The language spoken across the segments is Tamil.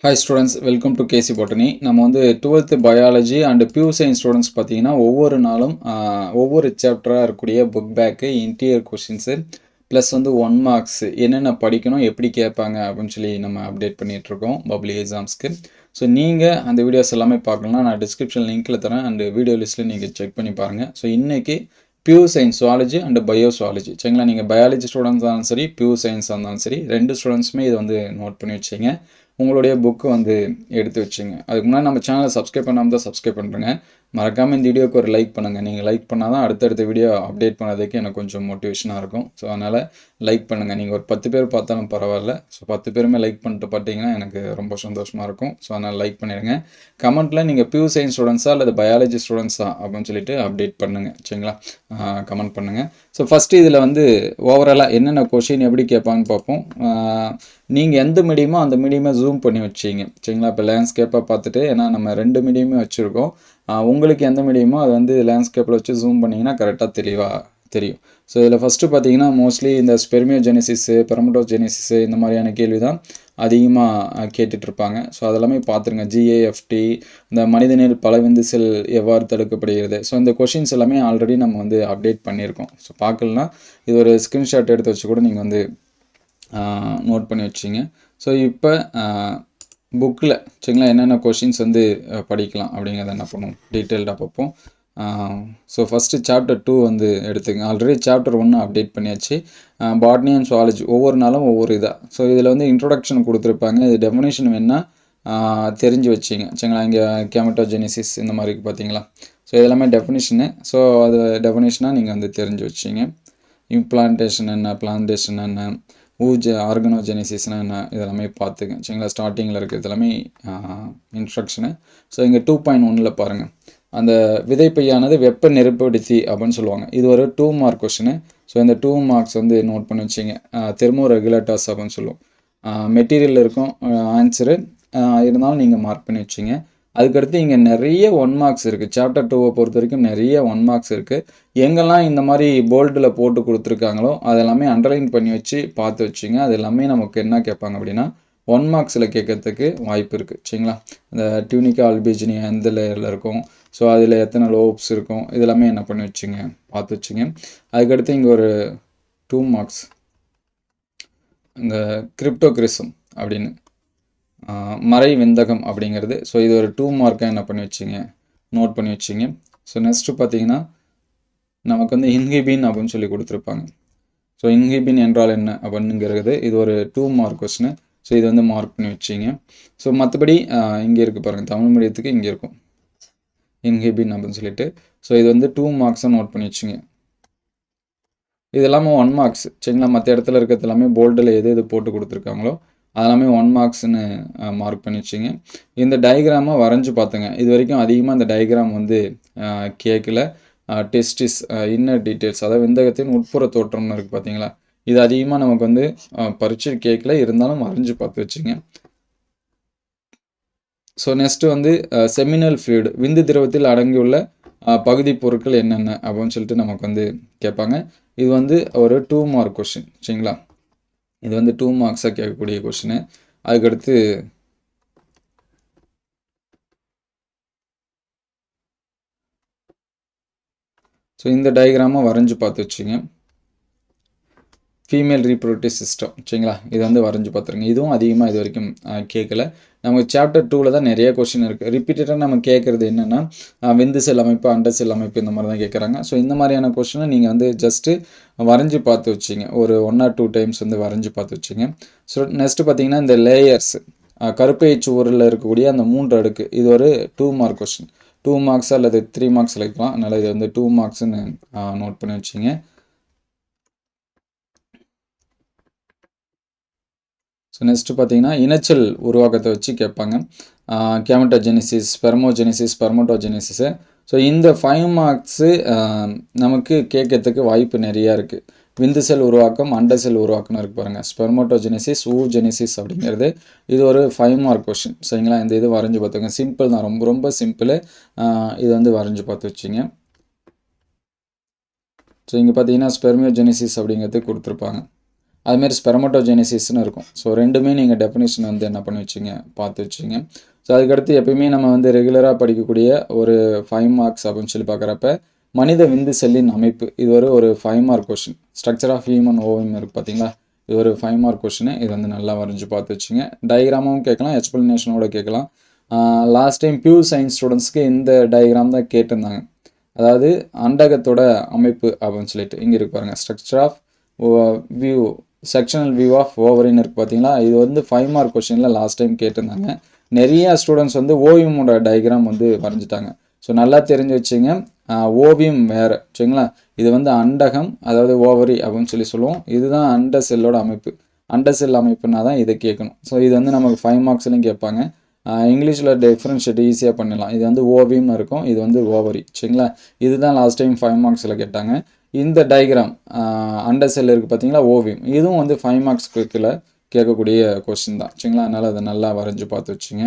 Hi students, welcome to KC botany. நம்ம வந்து 12th biology and pure science students பார்த்தீங்கன்னா ஒவ்வொரு நாளும் ஒவ்வொரு சாப்டராக இருக்கக்கூடிய book back, interior questions plus வந்து 1 மார்க்ஸ் என்னென்ன படிக்கணும், எப்படி கேட்பாங்க அப்படின்னு சொல்லி நம்ம அப்டேட் பண்ணிகிட்ருக்கோம் பப்ளிக் எக்ஸாம்ஸ்க்கு. ஸோ நீங்கள் அந்த வீடியோஸ் எல்லாமே பார்க்கணும்னா நான் டிஸ்கிரிப்ஷன் லிங்க்கில் தரேன் அண்ட் வீடியோ லிஸ்ட்டில் நீங்கள் செக் பண்ணி பாருங்கள். ஸோ இன்றைக்கி pure science zoology and bio zoology சரிங்களா. நீங்கள் பயாலஜி ஸ்டூடெண்ட்ஸாக இருந்தாலும் சரி, பியூர் சயின்ஸாக இருந்தாலும் சரி, ரெண்டு ஸ்டூடெண்ட்ஸுமே இதை வந்து நோட் பண்ணி வச்சிங்க. உங்களுடைய புக்கு வந்து எடுத்து வச்சுங்க. அதுக்கு முன்னாடி நம்ம சேனலை சப்ஸ்கிரைப் பண்ணாமல் தான் சப்ஸ்கிரைப் பண்ணுறேங்க. மறக்காமல் இந்த வீடியோக்கு ஒரு லைக் பண்ணுங்கள். நீங்கள் லைக் பண்ணால் தான் அடுத்தடுத்த வீடியோ அப்டேட் பண்ணதுக்கு எனக்கு கொஞ்சம் மோட்டிவேஷனாக இருக்கும். ஸோ அதனால் லைக் பண்ணுங்கள். நீங்கள் ஒரு 10 பேர் பார்த்தாலும் பரவாயில்ல. ஸோ 10 பேருமே லைக் பண்ணிட்டு பார்த்தீங்கன்னா எனக்கு ரொம்ப சந்தோஷமாக இருக்கும். ஸோ அதனால் லைக் பண்ணிடுங்க. கமெண்ட்டில் நீங்கள் பியூர் சயின்ஸ் ஸ்டூடெண்ட்ஸா அல்லது பயாலஜி ஸ்டூடெண்ட்ஸா அப்படின்னு சொல்லிட்டு அப்டேட் பண்ணுங்கள் சரிங்களா. கமெண்ட் பண்ணுங்கள். ஸோ ஃபஸ்ட்டு இதில் வந்து ஓவராலாக என்னென்ன கொஷின் எப்படி கேட்பாங்கன்னு பார்ப்போம். நீங்கள் எந்த மீடியமோ அந்த மீடியமை ஜூம் பண்ணி வச்சிங்க சரிங்களா. இப்போ லேண்ட்ஸ்கேப்பாக பார்த்துட்டு, ஏன்னா நம்ம 2 மீடியமே வச்சுருக்கோம். உங்களுக்கு எந்த மீடியமோ அதை வந்து லேண்ட்ஸ்கேப்பில் வச்சு ஜூம் பண்ணிங்கன்னா கரெக்டாக தெளிவாக தெரியும். ஸோ இதில் ஃபஸ்ட்டு பார்த்தீங்கன்னா மோஸ்ட்லி இந்த ஸ்பெர்மியோஜெனிசிஸு, பெர்மட்டோஜெனிசிஸு இந்த மாதிரியான கேள்வி தான் அதிகமாக கேட்டுட்ருப்பாங்க. ஸோ அதெல்லாமே பார்த்துருங்க. ஜிஏஎஃப்டி, இந்த மனிதனில் பலவிந்து செல் எவ்வாறு தடுக்கப்படுகிறது. ஸோ இந்த கொஷின்ஸ் எல்லாமே ஆல்ரெடி நம்ம வந்து அப்டேட் பண்ணியிருக்கோம். ஸோ பார்க்கலனா இது ஒரு ஸ்க்ரீன்ஷாட் எடுத்து வச்சு கூட நீங்கள் வந்து நோட் பண்ணி வச்சிங்க. ஸோ இப்போ புக்கில் சரிங்களா என்னென்ன கொஷின்ஸ் வந்து படிக்கலாம் அப்படிங்கிறத என்ன பண்ணுவோம் டீட்டெயில்டாக பார்ப்போம். ஸோ ஃபஸ்ட்டு சாப்டர் 2 வந்து எடுத்துங்க. ஆல்ரெடி சாப்டர் 1 அப்டேட் பண்ணியாச்சு. பாட்னி அண்ட் சுவாலஜி ஒவ்வொரு நாளும் ஒவ்வொரு இதாக. ஸோ இதில் வந்து இன்ட்ரொடக்ஷன் கொடுத்துருப்பாங்க. இது டெஃபினேஷன் வேணால் தெரிஞ்சு வச்சிங்க சரிங்களா. இங்கே கேமட்டோஜெனிசிஸ் இந்த மாதிரி பார்த்தீங்களா. ஸோ இதெல்லாமே டெஃபினேஷனு. ஸோ அது டெஃபினேஷனாக நீங்கள் வந்து தெரிஞ்சு வச்சிங்க. இம்ப்ளான்டேஷன் என்ன, பிளான்டேஷன் என்ன, ஆர்கனோஜெனிசிஸ்னால் என்ன, இதெல்லாமே பார்த்துங்க சரிங்களா. ஸ்டார்டிங்கில் இருக்கிறது எல்லாமே இன்ஸ்ட்ரக்ஷனு. ஸோ இங்கே 2.1 பாருங்கள். அந்த விதைப்பையானது வெப்ப நெருப்படுத்தி அப்படின்னு சொல்லுவாங்க. இது ஒரு 2 மார்க் கொஷினு. ஸோ இந்த 2 மார்க்ஸ் வந்து நோட் பண்ணி வச்சிங்க. தெர்மோ ரெகுலேட்டர்ஸ் அப்படின்னு சொல்லுவோம். மெட்டீரியல் இருக்கும் ஆன்சரு, இருந்தாலும் நீங்கள் மார்க் பண்ணி வச்சிங்க. அதுக்கடுத்து இங்கே நிறைய 1 மார்க்ஸ் இருக்குது. சாப்டர் 2 பொறுத்த வரைக்கும் நிறைய 1 மார்க்ஸ் இருக்குது. எங்கெல்லாம் இந்த மாதிரி போல்டில் போட்டு கொடுத்துருக்காங்களோ அதெல்லாமே அண்டர்லைன் பண்ணி வச்சு பார்த்து வச்சுங்க. அது எல்லாமே நமக்கு என்ன கேட்பாங்க அப்படின்னா 1 மார்க்ஸில் கேட்கறதுக்கு வாய்ப்பு இருக்குது சரிங்களா. இந்த டியூனிகா அல்பிஜினியா எந்த லேயரில் இருக்கும், ஸோ அதில் எத்தனை லோப்ஸ் இருக்கும், இதெல்லாமே என்ன பண்ணி வச்சுங்க பார்த்து வச்சுங்க. அதுக்கடுத்து இங்கே ஒரு 2 மார்க்ஸ் இந்த கிரிப்டோகிரிசம் அப்படின்னு மறை விந்தகம் அப்படிங்கிறது. ஸோ இது ஒரு 2 மார்க்காக என்ன பண்ணி வச்சிங்க நோட் பண்ணி வச்சிங்க. ஸோ நெக்ஸ்ட்டு பார்த்தீங்கன்னா நமக்கு வந்து இன்ஹிபின் அப்படின்னு சொல்லி கொடுத்துருப்பாங்க. ஸோ இன்ஹிபின் என்றால் என்ன அப்படிங்கிறது இது ஒரு 2 மார்க் கொஸ்டின். ஸோ இது வந்து மார்க் பண்ணி வச்சிங்க. ஸோ மற்றபடி இங்கே இருக்குது பாருங்கள், தமிழ் மீடியத்துக்கு இங்கே இருக்கும் இன்ஹிபின் அப்படின்னு சொல்லிட்டு. ஸோ இது வந்து 2 மார்க்ஸாக நோட் பண்ணி வச்சுங்க. இது எல்லாமே 1 மார்க்ஸ் சரிங்களா. மற்ற இடத்துல இருக்கிறது எல்லாமே போல்டில் எது எது போட்டு கொடுத்துருக்காங்களோ அதெல்லாமே 1 மார்க்ஸ்னு மார்க் பண்ணி வச்சிங்க. இந்த டயக்ராமை வரைஞ்சி பார்த்துங்க. இது வரைக்கும் அதிகமாக இந்த டயக்ராம் வந்து கேட்கல. டெஸ்டிஸ் இன்னர் டீட்டெயில்ஸ், அதாவது விந்தகத்தின் உட்புற தோற்றம்னு இருக்குது பார்த்தீங்களா. இது அதிகமாக நமக்கு வந்து பரீட்சை கேட்கல, இருந்தாலும் வரைஞ்சி பார்த்து வச்சுங்க. ஸோ நெக்ஸ்ட்டு வந்து செமினல் ஃப்ளூயிட், விந்து திரவத்தில் அடங்கியுள்ள பகுதி பொருட்கள் என்னென்ன அப்படின்னு சொல்லிட்டு நமக்கு வந்து கேட்பாங்க. இது வந்து ஒரு 2 மார்க் கொஷின் சரிங்களா. இது வந்து 2 மார்க்ஸாக கேட்கக்கூடிய கொஷினு. அதுக்கடுத்து ஸோ இந்த டயக்ராமை வரைஞ்சி பார்த்து வச்சுங்க. ஃபீமேல் ரீப்ரொடக்டிவ் சிஸ்டம் சரிங்களா. இது வந்து வரைஞ்சி பார்த்துருங்க. இதுவும் அதிகமாக இது வரைக்கும் கேட்கல. நமக்கு சாப்டர் 2ல் தான் நிறைய கொஷின் இருக்குது. ரிப்பீட்டடாக நம்ம கேட்குறது என்னென்னா விந்து செல் அமைப்பு, அண்ட செல் அமைப்பு இந்த மாதிரி தான் கேட்குறாங்க. ஸோ இந்த மாதிரியான கொஷினை நீங்கள் வந்து ஜஸ்ட்டு வரைஞ்சி பார்த்து வச்சிங்க. ஒரு 1 or 2 டைம்ஸ் வந்து வரைஞ்சி பார்த்து வச்சிங்க. ஸோ நெக்ஸ்ட்டு பார்த்தீங்கன்னா இந்த லேயர்ஸ், கருப்பை சுவரில் இருக்கக்கூடிய அந்த 3 அடுக்கு, இது ஒரு 2 மார்க் கொஷின். 2 மார்க்ஸ் அல்லது 3 மார்க்ஸ் இருக்கலாம். அதனால் இது வந்து 2 மார்க்ஸ்ன்னு நோட் பண்ணி வச்சிங்க. ஸோ நெக்ஸ்ட்டு பார்த்தீங்கன்னா இனச்சல் உருவாக்கத்தை வச்சு கேட்பாங்க. கேமட்டோஜெனிசிஸ், ஸ்பெர்மோஜெனிசிஸ், ஸ்பெர்மட்டோஜெனிசிஸு. ஸோ இந்த 5 மார்க்ஸு நமக்கு கேட்கறதுக்கு வாய்ப்பு நிறையா இருக்குது. விந்து செல் உருவாக்கம், அண்ட செல் உருவாக்கம்னு இருக்கு பாருங்கள். ஸ்பெர்மட்டோஜெனிசிஸ், ஊஜெனிசிஸ் அப்படிங்கிறது இது ஒரு 5 மார்க் கொஷின் சரிங்களா. இந்த இது வரைஞ்சி பார்த்துங்க. சிம்பிள் தான், ரொம்ப ரொம்ப சிம்பிளு. இது வந்து வரைஞ்சி பார்த்து வச்சிங்க. ஸோ இங்கே பார்த்தீங்கன்னா ஸ்பெர்மியோஜெனிசிஸ் அப்படிங்கிறது கொடுத்துருப்பாங்க. அதுமாரி ஸ்பெர்மட்டோஜெனிசிஸ்னு இருக்கும். ஸோ ரெண்டுமே நீங்கள் டெஃபினேஷன் வந்து என்ன பண்ணி வச்சிங்க, பார்த்து வச்சிங்க. ஸோ அதுக்கடுத்து எப்பயுமே நம்ம வந்து ரெகுலராக படிக்கக்கூடிய ஒரு 5 மார்க்ஸ் அப்படின்னு சொல்லி பார்க்குறப்ப மனித விந்து செல்லின் அமைப்பு, இது ஒரு 5 mark question. Structure of human ovum இருக்குது பார்த்தீங்களா, இது ஒரு 5 மார்க் கொஷின். இது வந்து நல்லா வரைஞ்சி பார்த்து வச்சுங்க. டயக்ராமும் கேட்கலாம், எக்ஸ்பிளனேஷனோட கேட்கலாம். லாஸ்ட் டைம் பியூர் சயின்ஸ் ஸ்டூடெண்ட்ஸ்க்கு இந்த டயக்ராம் தான் கேட்டிருந்தாங்க. அதாவது அண்டகத்தோட அமைப்பு அப்படின்னு சொல்லிட்டு இங்கே இருக்கு பாருங்கள், structure of view, sectional view of ஓவரின்னு இருக்குது பார்த்தீங்களா. இது வந்து 5 மார்க் கொஷினில் லாஸ்ட் டைம் கேட்டிருந்தாங்க. நிறைய ஸ்டூடெண்ட்ஸ் வந்து ஓவியமோட டயக்ராம் வந்து வரைஞ்சிட்டாங்க. ஸோ நல்லா தெரிஞ்சு வச்சுங்க, ஓவியம் வேறு சரிங்களா. இது வந்து அண்டகம், அதாவது ஓவரி அப்படின்னு சொல்லி சொல்லுவோம். இதுதான் அண்ட செல்லோட அமைப்பு. அண்ட செல் அமைப்புனா தான் இதை கேட்கணும். ஸோ இது வந்து நமக்கு 5 மார்க்ஸ்லையும் கேட்பாங்க. இங்கிலீஷில் டிஃப்ரென்ஷியேட் ஈஸியாக பண்ணிடலாம். இது வந்து ஓவியம்னு இருக்கும், இது வந்து ஓவரி சரிங்களா. இதுதான் லாஸ்ட் டைம் 5 மார்க்ஸில் கேட்டாங்க. இந்த டயக்ராம் அண்ட செல் இருக்குது பார்த்தீங்களா, ஓவியம், இதுவும் வந்து 5 மார்க்ஸ்க்கு கீழே கேட்கக்கூடிய கொஸ்டின் தான் சரிங்களா. அதனால் அதை நல்லா வரைஞ்சி பார்த்து வச்சுங்க.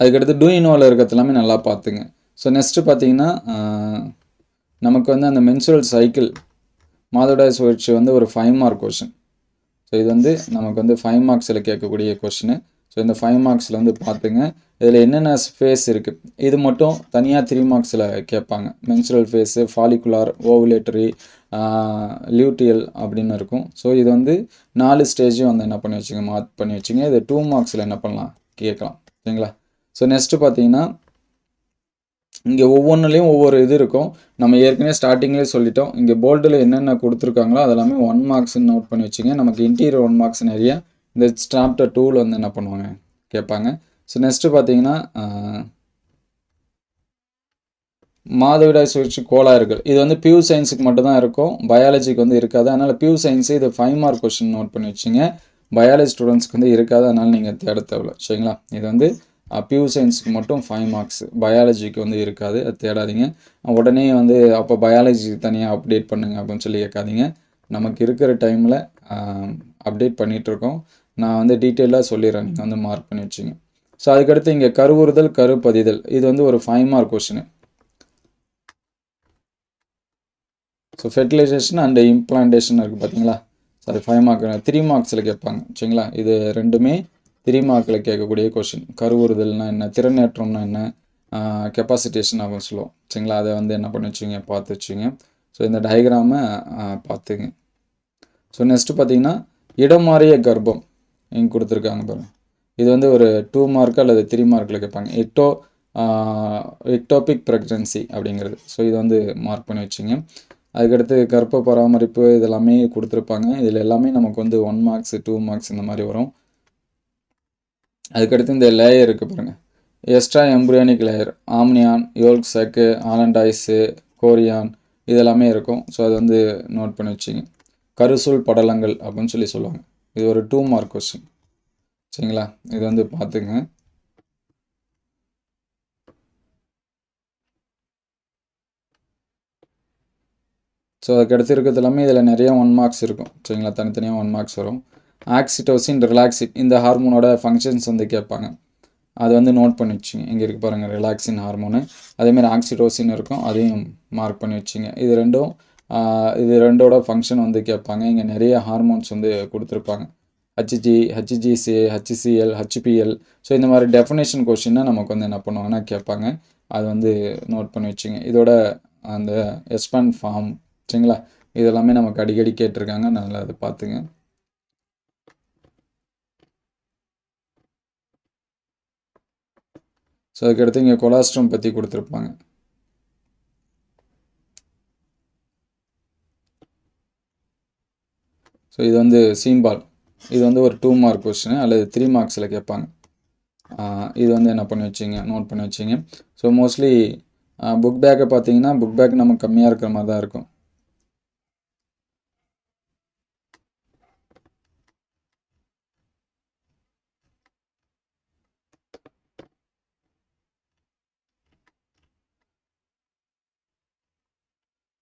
அதுக்கடுத்து டூயினோவில் இருக்கிறது எல்லாமே நல்லா பார்த்துங்க. ஸோ நெக்ஸ்ட்டு பார்த்தீங்கன்னா நமக்கு வந்து அந்த மென்சுரல் சைக்கிள், மாதவிடாய் சுழற்சி வந்து ஒரு 5 மார்க் கொஷின். ஸோ இது வந்து நமக்கு வந்து 5 மார்க்ஸில் கேட்கக்கூடிய கொஷினு. ஸோ இந்த 5 மார்க்ஸில் வந்து பார்த்துங்க, இதில் என்னென்ன ஃபேஸ் இருக்குது இது மட்டும் தனியாக 3 மார்க்ஸில் கேட்பாங்க. மென்சுரல் ஃபேஸு, ஃபாலிகுலார், ஓவுலேட்டரி, லியூட்டியல் அப்படின்னு இருக்கும். ஸோ இது வந்து 4 ஸ்டேஜும் வந்து என்ன பண்ணி வச்சுங்க, மார்க் பண்ணி வச்சுங்க. இது 2 மார்க்ஸில் என்ன பண்ணலாம், கேட்கலாம் சரிங்களா. ஸோ நெக்ஸ்ட்டு பார்த்தீங்கன்னா இங்கே ஒவ்வொன்றுலேயும் ஒவ்வொரு இது இருக்கும். நம்ம ஏற்கனவே ஸ்டார்டிங்லேயே சொல்லிட்டோம். இங்கே போல்டில் என்னென்ன கொடுத்துருக்காங்களோ அதெல்லாமே 1 மார்க்ஸ்ன்னு நோட் பண்ணி வச்சுங்க. நமக்கு இன்டீரியர் 1 மார்க்ஸ் நிறைய இந்த சாப்டர் 2ல் வந்து என்ன பண்ணுவாங்க, கேட்பாங்க. ஸோ நெக்ஸ்ட்டு பார்த்தீங்கன்னா மாதவிடாய் சுழற்சி கோளாறுகள், இது வந்து பியூர் சயின்ஸுக்கு மட்டும்தான் இருக்கும், பயாலஜிக்கு வந்து இருக்காது. அதனால் பியூர் சயின்ஸு இது 5 மார்க் கொஸ்டின் நோட் பண்ணி வச்சுங்க. பயாலஜி ஸ்டூடெண்ட்ஸ்க்கு வந்து இருக்காது, அதனால் நீங்கள் தேட தேவையில்ல சரிங்களா. இது வந்து பியூர் சயின்ஸுக்கு மட்டும் 5 மார்க்ஸ், பயாலஜிக்கு வந்து இருக்காது, அது தேடாதீங்க. உடனே வந்து அப்போ பயாலஜி தனியாக அப்டேட் பண்ணுங்க அப்படின்னு சொல்லி கேட்காதீங்க. நமக்கு இருக்கிற டைமில் அப்டேட் பண்ணிகிட்ருக்கோம். நான் வந்து டீட்டெயிலாக சொல்லிடுறேன், நீங்கள் வந்து மார்க் பண்ணி வச்சுங்க. ஸோ அதுக்கடுத்து இங்கே கருவுறுதல், கருப்பதிதல், இது வந்து ஒரு 5 mark question. So fertilization and implantation இருக்குது பார்த்தீங்களா, சாரி 5 மார்க், 3 மார்க்ஸில் கேட்பாங்க சரிங்களா. இது ரெண்டுமே 3 மார்க்கில் கேட்கக்கூடிய கொஷின். கருவுறுதல்னா என்ன, திறனேற்றம்னா என்ன, கெப்பாசிட்டேஷன் அப்படின்னு சொல்லுவோம் சரிங்களா. அதை வந்து என்ன பண்ணி வச்சுங்க, பார்த்து வச்சுங்க. ஸோ இந்த டயக்ராமை பார்த்துங்க. ஸோ நெக்ஸ்ட்டு பார்த்தீங்கன்னா இடம் மாறிய கர்ப்பம் இங்கே கொடுத்துருக்காங்க பாருங்கள். இது வந்து ஒரு 2 மார்க்கு அல்லது 3 மார்க்கில் கேட்பாங்க. எக்டோபிக் ப்ரெக்னன்சி அப்படிங்கிறது. ஸோ இது வந்து மார்க் பண்ணி வச்சுங்க. அதுக்கடுத்து கர்ப்ப பராமரிப்பு இதெல்லாமே கொடுத்துருப்பாங்க. இதில் எல்லாமே நமக்கு வந்து 1 மார்க்ஸ் 2 மார்க்ஸ் இந்த மாதிரி வரும். அதுக்கடுத்து இந்த லேயர் இருக்குது பாருங்கள், எக்ஸ்ட்ரா எம்ப்ரியானிக் லேயர், ஆம்னியான், யோல்க் சக்கு, ஆலண்டாய்ஸு, கோரியான், இதெல்லாமே இருக்கும். ஸோ அது வந்து நோட் பண்ணி வச்சுங்க. கருசூல் படலங்கள் அப்படின்னு சொல்லி சொல்லுவாங்க. இது ஒரு 2 மார்க் கொஸ்டின் சரிங்களா. இது வந்து பார்த்துங்க. ஸோ அதுக்கடுத்து இருக்கிறது எல்லாமே இதில் நிறைய 1 மார்க்ஸ் இருக்கும் சரிங்களா. தனித்தனியாக 1 மார்க்ஸ் வரும். ஆக்சிடோசின், ரிலாக்ஸின், இந்த ஹார்மோனோட ஃபங்க்ஷன்ஸ் வந்து கேட்பாங்க. அது வந்து நோட் பண்ணி வச்சுங்க. இங்கே இருக்குது பாருங்கள், ரிலாக்ஸின் ஹார்மோனு, அதேமாதிரி ஆக்சிடோசின் இருக்கும், அதையும் மார்க் பண்ணி வச்சுங்க. இது ரெண்டோட ஃபங்க்ஷன் வந்து கேட்பாங்க. இங்கே நிறைய ஹார்மோன்ஸ் வந்து கொடுத்துருப்பாங்க, ஹச்சிஜிசிஏ, ஹச்சிசிஎல், ஹச்பிஎல். ஸோ இந்த மாதிரி டெஃபினேஷன் கொஷின்னா நமக்கு வந்து என்ன பண்ணுவாங்கன்னா கேட்பாங்க. அது வந்து நோட் பண்ணி வச்சுங்க. இதோட அந்த எஸ்பான் ஃபார்ம் சரிங்களா, இதெல்லாமே நமக்கு அடிக்கடி கேட்டிருக்காங்க, நல்லா அதை பார்த்துங்க. ஸோ அதுக்கடுத்து இங்கே கொலாஸ்ட்ரம் பற்றி கொடுத்துருப்பாங்க. ஸோ இது வந்து சீம்பால், இது வந்து ஒரு 2 மார்க் கொஸ்டின் அல்லது 3 மார்க்ஸில் கேட்பாங்க. இது வந்து என்ன பண்ணி வச்சிங்க, நோட் பண்ணி வச்சிங்க. ஸோ மோஸ்ட்லி புக் பேக்கை பார்த்தீங்கன்னா புக் பேக் நமக்கு கம்மியாக இருக்கிற மாதிரி தான் இருக்கும்.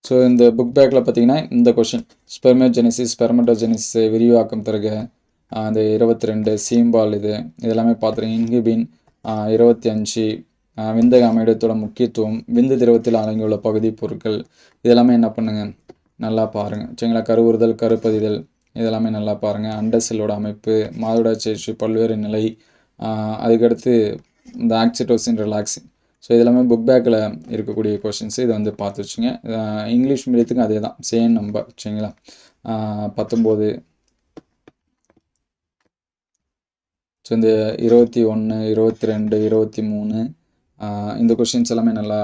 ஸோ இந்த புக் பேக்கில் பார்த்தீங்கன்னா இந்த கொஷின், ஸ்பெர்மோஜெனிசிஸ், ஸ்பெர்மட்டோஜெனிசிஸ், விரிவாக்கம் தருக, அந்த 22 சீம்பால், இதெல்லாமே பார்த்துருங்க. இன்ஹிபின் 25, விந்தக அமைடத்தோட முக்கியத்துவம், விந்து திரவத்தில் அடங்கியுள்ள பகுதி பொருட்கள், இதெல்லாமே என்ன பண்ணுங்கள், நல்லா பாருங்கள் சரிங்களா. கருவுறுதல், கருப்பதிதல், இதெல்லாமே நல்லா பாருங்கள். அண்டர் செல்லோட அமைப்பு, மாதவிடாய் சுழற்சி, பல்வேறு நிலை, அதுக்கடுத்து இந்த ஆக்சிடோசின் ரிலாக்ஸிங். ஸோ இதெல்லாமே புக் பேக்கில் இருக்கக்கூடிய கொஷின்ஸு. இதை வந்து பார்த்து வச்சுங்க. இங்கிலீஷ் மீடியத்துக்கும் அதே தான், சேம் நம்பர் சரிங்களா. 19. ஸோ இந்த 21, 22, 23 இந்த கொஷின்ஸ் எல்லாமே நல்லா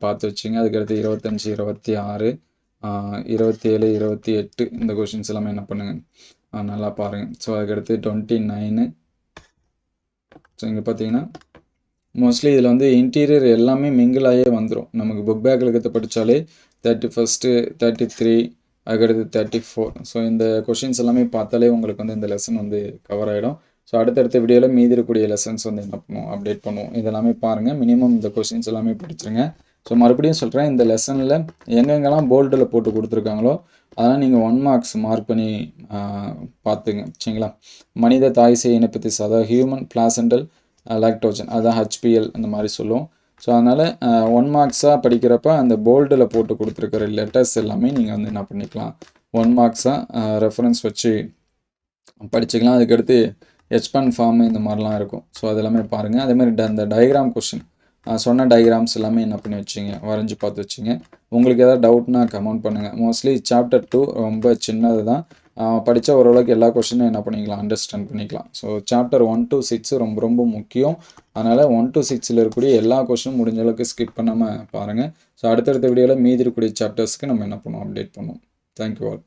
பார்த்து வச்சுங்க. அதுக்கடுத்து 25, 26, 27, 28 இந்த கொஷின்ஸ் எல்லாமே என்ன பண்ணுங்கள் நல்லா பாருங்கள். ஸோ அதுக்கடுத்து 29. ஸோ இங்கே பார்த்தீங்கன்னா மோஸ்ட்லி இதில் வந்து இன்டீரியர் எல்லாமே மிங்கிள் ஆகியே வந்துடும். நமக்கு புக் பேக்கில் இருக்கிறத படித்தாலே 31, 33, அதுக்கடுத்து 34. ஸோ இந்த கொஷின்ஸ் எல்லாமே பார்த்தாலே உங்களுக்கு வந்து இந்த லெசன் வந்து கவர் ஆகிடும். ஸோ அடுத்தடுத்த வீடியோவில் மீதி இருக்கக்கூடிய லெசன்ஸ் வந்து என்ன பண்ணுவோம், அப்டேட் பண்ணுவோம். இதெல்லாமே பாருங்கள். மினிமம் இந்த கொஷின்ஸ் எல்லாமே படிச்சிருங்க. ஸோ மறுபடியும் சொல்கிறேன், இந்த லெசனில் எங்கெங்கெல்லாம் போல்டில் போட்டு கொடுத்துருக்காங்களோ அதெல்லாம் நீங்கள் 1 மார்க்ஸ் மார்க் பண்ணி பார்த்துங்க சரிங்களா. மனித தாய் சேய் இணைப்பு திசு, அதாவது ஹியூமன் பிளாசண்டல் லாக்டோஜன், அதுதான் HPL அந்த மாதிரி சொல்லுவோம். ஸோ அதனால் 1 மார்க்ஸாக படிக்கிறப்ப அந்த போல்டில் போட்டு கொடுத்துருக்கிற லெட்டர்ஸ் எல்லாமே நீங்கள் வந்து என்ன பண்ணிக்கலாம், 1 மார்க்ஸாக ரெஃபரன்ஸ் வச்சு படிச்சுக்கலாம். அதுக்கடுத்து ஹெச்பன் ஃபார்மு இந்த மாதிரிலாம் இருக்கும். ஸோ அதெல்லாமே பாருங்கள். அதேமாதிரி அந்த டயக்ராம் கொஷின் சொன்ன டயக்ராம்ஸ் எல்லாமே என்ன பண்ணி வச்சிங்க, வரைஞ்சி பார்த்து வச்சிங்க. உங்களுக்கு எதாவது டவுட்னா கமெண்ட் பண்ணுங்கள். மோஸ்ட்லி சாப்டர் 2 ரொம்ப சின்னது தான். படித்தா ஓரளவுக்கு எல்லா கொஷினும் என்ன பண்ணிக்கலாம், அண்டர்ஸ்டாண்ட் பண்ணிக்கலாம். ஸோ சாப்டர் 1 to 6 ரொம்ப ரொம்ப முக்கியம். அதனால் 1 to 6 இருக்கக்கூடிய எல்லா கொஷினும் முடிஞ்ச அளவுக்கு ஸ்கிப் பண்ணாமல் பாருங்கள். ஸோ அடுத்தடுத்த வீடியோவில் மீதி இருக்கக்கூடிய சாப்டர்ஸ்க்கு நம்ம என்ன பண்ணுவோம், அப்டேட் பண்ணுவோம். Thank you all.